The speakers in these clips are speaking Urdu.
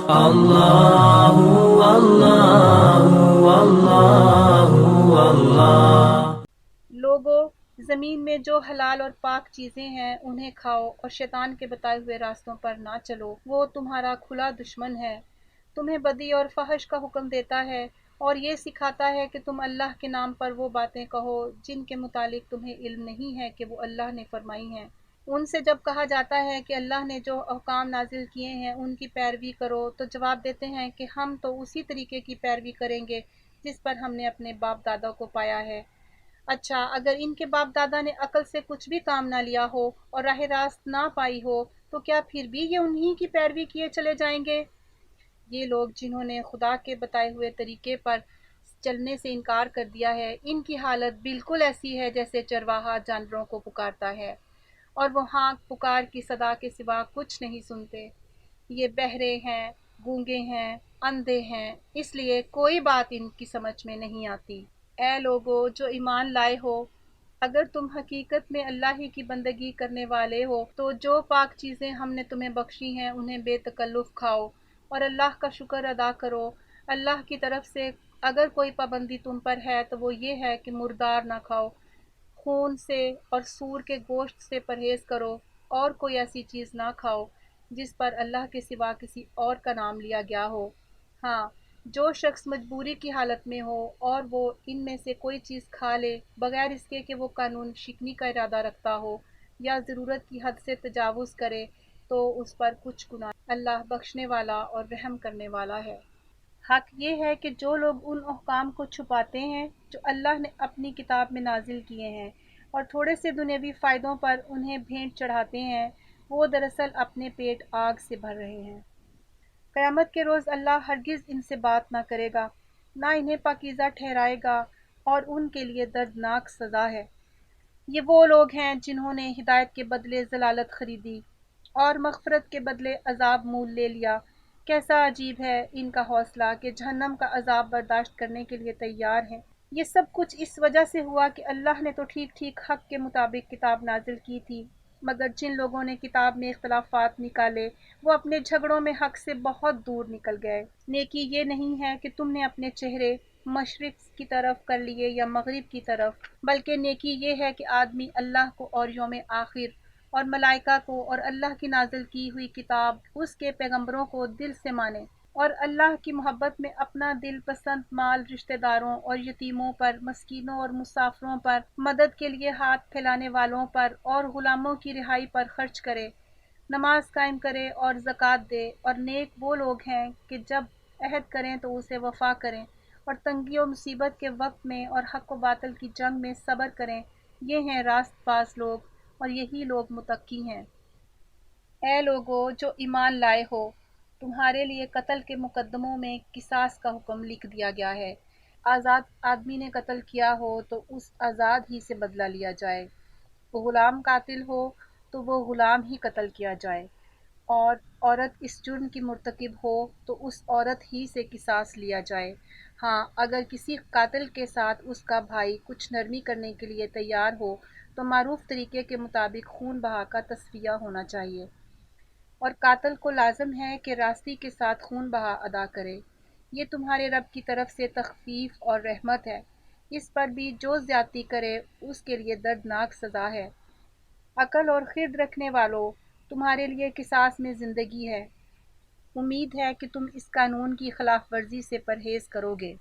اللہ اللہ اللہ اللہ۔ لوگو، زمین میں جو حلال اور پاک چیزیں ہیں انہیں کھاؤ اور شیطان کے بتائے ہوئے راستوں پر نہ چلو، وہ تمہارا کھلا دشمن ہے۔ تمہیں بدی اور فحش کا حکم دیتا ہے اور یہ سکھاتا ہے کہ تم اللہ کے نام پر وہ باتیں کہو جن کے متعلق تمہیں علم نہیں ہے کہ وہ اللہ نے فرمائی ہیں۔ ان سے جب کہا جاتا ہے کہ اللہ نے جو احکام نازل کیے ہیں ان کی پیروی کرو تو جواب دیتے ہیں کہ ہم تو اسی طریقے کی پیروی کریں گے جس پر ہم نے اپنے باپ دادا کو پایا ہے۔ اچھا، اگر ان کے باپ دادا نے عقل سے کچھ بھی کام نہ لیا ہو اور راہ راست نہ پائی ہو تو کیا پھر بھی یہ انہی کی پیروی کیے چلے جائیں گے؟ یہ لوگ جنہوں نے خدا کے بتائے ہوئے طریقے پر چلنے سے انکار کر دیا ہے، ان کی حالت بالکل ایسی ہے جیسے چرواہا جانوروں کو پکارتا ہے اور وہ ہانک پکار کی صدا کے سوا کچھ نہیں سنتے۔ یہ بہرے ہیں، گونگے ہیں، اندھے ہیں، اس لیے کوئی بات ان کی سمجھ میں نہیں آتی۔ اے لوگو جو ایمان لائے ہو، اگر تم حقیقت میں اللہ ہی کی بندگی کرنے والے ہو تو جو پاک چیزیں ہم نے تمہیں بخشی ہیں انہیں بے تکلف کھاؤ اور اللہ کا شکر ادا کرو۔ اللہ کی طرف سے اگر کوئی پابندی تم پر ہے تو وہ یہ ہے کہ مردار نہ کھاؤ، خون سے اور سور کے گوشت سے پرہیز کرو، اور کوئی ایسی چیز نہ کھاؤ جس پر اللہ کے سوا کسی اور کا نام لیا گیا ہو۔ ہاں، جو شخص مجبوری کی حالت میں ہو اور وہ ان میں سے کوئی چیز کھا لے بغیر اس کے کہ وہ قانون شکنی کا ارادہ رکھتا ہو یا ضرورت کی حد سے تجاوز کرے تو اس پر کچھ گناہ نہیں۔ اللہ بخشنے والا اور رحم کرنے والا ہے۔ حق یہ ہے کہ جو لوگ ان احکام کو چھپاتے ہیں جو اللہ نے اپنی کتاب میں نازل کیے ہیں اور تھوڑے سے دنیاوی فائدوں پر انہیں بھیٹ چڑھاتے ہیں، وہ دراصل اپنے پیٹ آگ سے بھر رہے ہیں۔ قیامت کے روز اللہ ہرگز ان سے بات نہ کرے گا، نہ انہیں پاکیزہ ٹھہرائے گا، اور ان کے لیے دردناک سزا ہے۔ یہ وہ لوگ ہیں جنہوں نے ہدایت کے بدلے ضلالت خریدی اور مغفرت کے بدلے عذاب مول لے لیا۔ کیسا عجیب ہے ان کا حوصلہ کہ جہنم کا عذاب برداشت کرنے کے لیے تیار ہیں۔ یہ سب کچھ اس وجہ سے ہوا کہ اللہ نے تو ٹھیک ٹھیک حق کے مطابق کتاب نازل کی تھی، مگر جن لوگوں نے کتاب میں اختلافات نکالے وہ اپنے جھگڑوں میں حق سے بہت دور نکل گئے۔ نیکی یہ نہیں ہے کہ تم نے اپنے چہرے مشرق کی طرف کر لیے یا مغرب کی طرف، بلکہ نیکی یہ ہے کہ آدمی اللہ کو اور یوم آخر اور ملائکہ کو اور اللہ کی نازل کی ہوئی کتاب اس کے پیغمبروں کو دل سے مانے، اور اللہ کی محبت میں اپنا دل پسند مال رشتہ داروں اور یتیموں پر، مسکینوں اور مسافروں پر، مدد کے لیے ہاتھ پھیلانے والوں پر اور غلاموں کی رہائی پر خرچ کرے، نماز قائم کرے اور زکوٰۃ دے، اور نیک وہ لوگ ہیں کہ جب عہد کریں تو اسے وفا کریں، اور تنگی و مصیبت کے وقت میں اور حق و باطل کی جنگ میں صبر کریں۔ یہ ہیں راست باز لوگ اور یہی لوگ متقی ہیں۔ اے لوگو جو ایمان لائے ہو، تمہارے لیے قتل کے مقدموں میں قصاص کا حکم لکھ دیا گیا ہے۔ آزاد آدمی نے قتل کیا ہو تو اس آزاد ہی سے بدلہ لیا جائے، وہ غلام قاتل ہو تو وہ غلام ہی قتل کیا جائے، اور عورت اس جرم کی مرتکب ہو تو اس عورت ہی سے قصاص لیا جائے۔ ہاں، اگر کسی قاتل کے ساتھ اس کا بھائی کچھ نرمی کرنے کے لیے تیار ہو تو معروف طریقے کے مطابق خون بہا کا تصفیہ ہونا چاہیے، اور قاتل کو لازم ہے کہ راستی کے ساتھ خون بہا ادا کرے۔ یہ تمہارے رب کی طرف سے تخفیف اور رحمت ہے۔ اس پر بھی جو زیادتی کرے اس کے لیے دردناک سزا ہے۔ عقل اور خرد رکھنے والو، تمہارے لیے قصاص میں زندگی ہے۔ امید ہے کہ تم اس قانون کی خلاف ورزی سے پرہیز کرو گے۔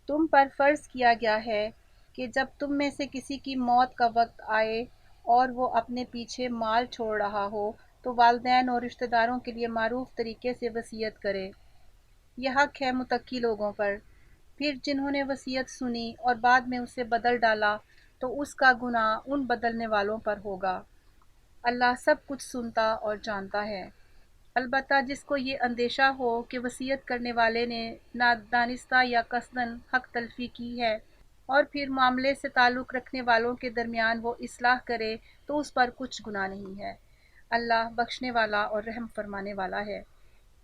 تم پر فرض کیا گیا ہے کہ جب تم میں سے کسی کی موت کا وقت آئے اور وہ اپنے پیچھے مال چھوڑ رہا ہو تو والدین اور رشتہ داروں کے لیے معروف طریقے سے وصیت کرے۔ یہ حق ہے متقی لوگوں پر۔ پھر جنہوں نے وصیت سنی اور بعد میں اسے بدل ڈالا تو اس کا گناہ ان بدلنے والوں پر ہوگا۔ اللہ سب کچھ سنتا اور جانتا ہے۔ البتہ جس کو یہ اندیشہ ہو کہ وصیت کرنے والے نے نادانستہ یا قصداً حق تلفی کی ہے اور پھر معاملے سے تعلق رکھنے والوں کے درمیان وہ اصلاح کرے تو اس پر کچھ گناہ نہیں ہے۔ اللہ بخشنے والا اور رحم فرمانے والا ہے۔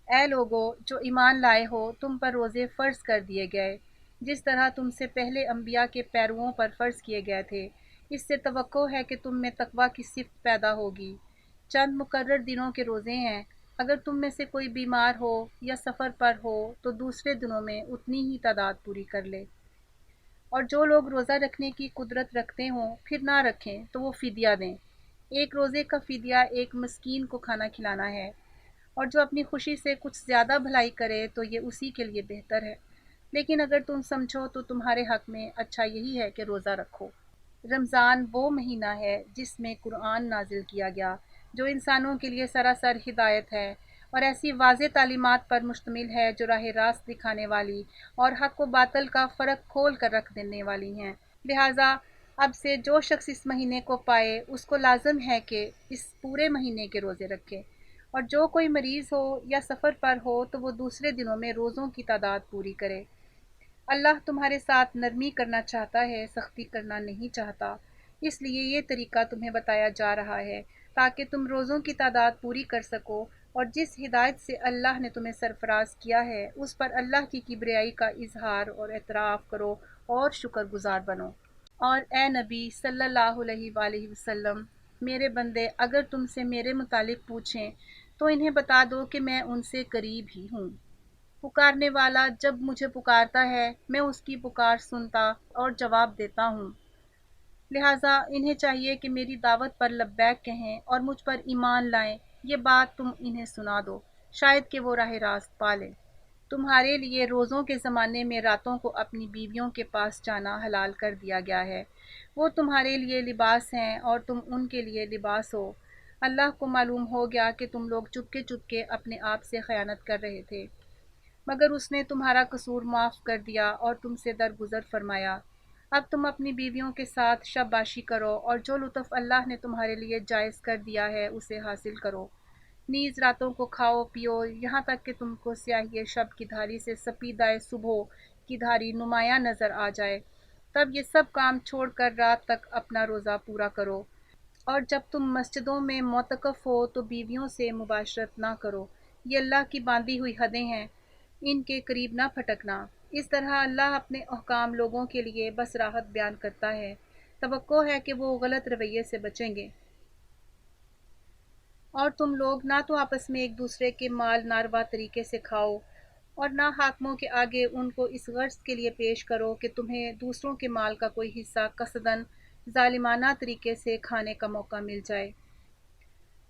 اے لوگو جو ایمان لائے ہو، تم پر روزے فرض کر دیے گئے جس طرح تم سے پہلے انبیاء کے پیرووں پر فرض کیے گئے تھے۔ اس سے توقع ہے کہ تم میں تقویٰ کی صفت پیدا ہوگی۔ چند مقرر دنوں کے روزے ہیں، اگر تم میں سے کوئی بیمار ہو یا سفر پر ہو تو دوسرے دنوں میں اتنی ہی تعداد پوری کر لے۔ اور جو لوگ روزہ رکھنے کی قدرت رکھتے ہوں پھر نہ رکھیں تو وہ فدیہ دیں۔ ایک روزے کا فدیہ ایک مسکین کو کھانا کھلانا ہے، اور جو اپنی خوشی سے کچھ زیادہ بھلائی کرے تو یہ اسی کے لیے بہتر ہے۔ لیکن اگر تم سمجھو تو تمہارے حق میں اچھا یہی ہے کہ روزہ رکھو۔ رمضان وہ مہینہ ہے جس میں قرآن نازل کیا گیا، جو انسانوں کے لیے سراسر ہدایت ہے اور ایسی واضح تعلیمات پر مشتمل ہے جو راہ راست دکھانے والی اور حق و باطل کا فرق کھول کر رکھ دینے والی ہیں۔ لہٰذا اب سے جو شخص اس مہینے کو پائے اس کو لازم ہے کہ اس پورے مہینے کے روزے رکھے، اور جو کوئی مریض ہو یا سفر پر ہو تو وہ دوسرے دنوں میں روزوں کی تعداد پوری کرے۔ اللہ تمہارے ساتھ نرمی کرنا چاہتا ہے، سختی کرنا نہیں چاہتا، اس لیے یہ طریقہ تمہیں بتایا جا رہا ہے تاکہ تم روزوں کی تعداد پوری کر سکو، اور جس ہدایت سے اللہ نے تمہیں سرفراز کیا ہے اس پر اللہ کی کبریائی کا اظہار اور اعتراف کرو اور شکر گزار بنو۔ اور اے نبی صلی اللہ علیہ وآلہ وسلم، میرے بندے اگر تم سے میرے متعلق پوچھیں تو انہیں بتا دو کہ میں ان سے قریب ہی ہوں۔ پکارنے والا جب مجھے پکارتا ہے میں اس کی پکار سنتا اور جواب دیتا ہوں۔ لہٰذا انہیں چاہیے کہ میری دعوت پر لبیک کہیں اور مجھ پر ایمان لائیں۔ یہ بات تم انہیں سنا دو، شاید کہ وہ راہ راست پالیں۔ تمہارے لیے روزوں کے زمانے میں راتوں کو اپنی بیویوں کے پاس جانا حلال کر دیا گیا ہے۔ وہ تمہارے لیے لباس ہیں اور تم ان کے لیے لباس ہو۔ اللہ کو معلوم ہو گیا کہ تم لوگ چپکے چپکے اپنے آپ سے خیانت کر رہے تھے، مگر اس نے تمہارا قصور معاف کر دیا اور تم سے درگزر فرمایا۔ اب تم اپنی بیویوں کے ساتھ شب باشی کرو اور جو لطف اللہ نے تمہارے لیے جائز کر دیا ہے اسے حاصل کرو۔ نیز راتوں کو کھاؤ پیو یہاں تک کہ تم کو سیاہی شب کی دھاری سے سپیدہ صبح کی دھاری نمایاں نظر آ جائے، تب یہ سب کام چھوڑ کر رات تک اپنا روزہ پورا کرو۔ اور جب تم مسجدوں میں معتکف ہو تو بیویوں سے مباشرت نہ کرو، یہ اللہ کی باندھی ہوئی حدیں ہیں، ان کے قریب نہ پھٹکنا۔ اس طرح اللہ اپنے احکام لوگوں کے لیے بس راحت بیان کرتا ہے، توقع ہے کہ وہ غلط رویے سے بچیں گے۔ اور تم لوگ نہ تو آپس میں ایک دوسرے کے مال ناروا طریقے سے کھاؤ، اور نہ حاکموں کے آگے ان کو اس غرض کے لیے پیش کرو کہ تمہیں دوسروں کے مال کا کوئی حصہ قصداً ظالمانہ طریقے سے کھانے کا موقع مل جائے۔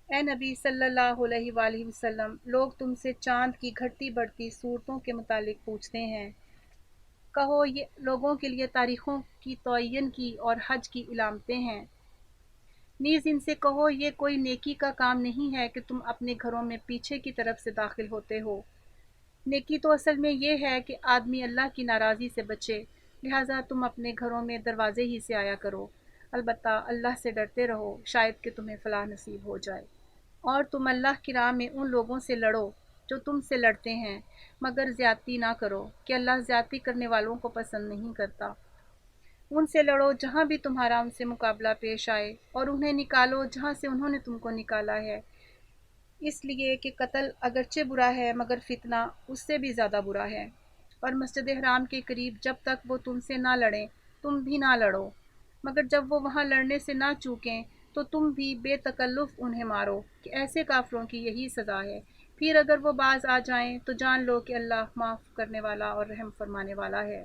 اے نبی صلی اللہ علیہ وآلہ وسلم، لوگ تم سے چاند کی گھٹتی بڑھتی صورتوں کے متعلق پوچھتے ہیں۔ کہو یہ لوگوں کے لیے تاریخوں کی تعین کی اور حج کی علامتیں ہیں۔ نیز ان سے کہو یہ کوئی نیکی کا کام نہیں ہے کہ تم اپنے گھروں میں پیچھے کی طرف سے داخل ہوتے ہو۔ نیکی تو اصل میں یہ ہے کہ آدمی اللہ کی ناراضی سے بچے، لہٰذا تم اپنے گھروں میں دروازے ہی سے آیا کرو۔ البتہ اللہ سے ڈرتے رہو، شاید کہ تمہیں فلاح نصیب ہو جائے۔ اور تم اللہ کی راہ میں ان لوگوں سے لڑو جو تم سے لڑتے ہیں، مگر زیادتی نہ کرو کہ اللہ زیادتی کرنے والوں کو پسند نہیں کرتا۔ ان سے لڑو جہاں بھی تمہارا ان سے مقابلہ پیش آئے، اور انہیں نکالو جہاں سے انہوں نے تم کو نکالا ہے، اس لیے کہ قتل اگرچہ برا ہے مگر فتنہ اس سے بھی زیادہ برا ہے۔ اور مسجد حرام کے قریب جب تک وہ تم سے نہ لڑیں تم بھی نہ لڑو، مگر جب وہ وہاں لڑنے سے نہ چوکیں تو تم بھی بے تکلف انہیں مارو، کہ ایسے کافروں کی یہی سزا ہے۔ پھر اگر وہ باز آ جائیں تو جان لو کہ اللہ معاف کرنے والا اور رحم فرمانے والا ہے۔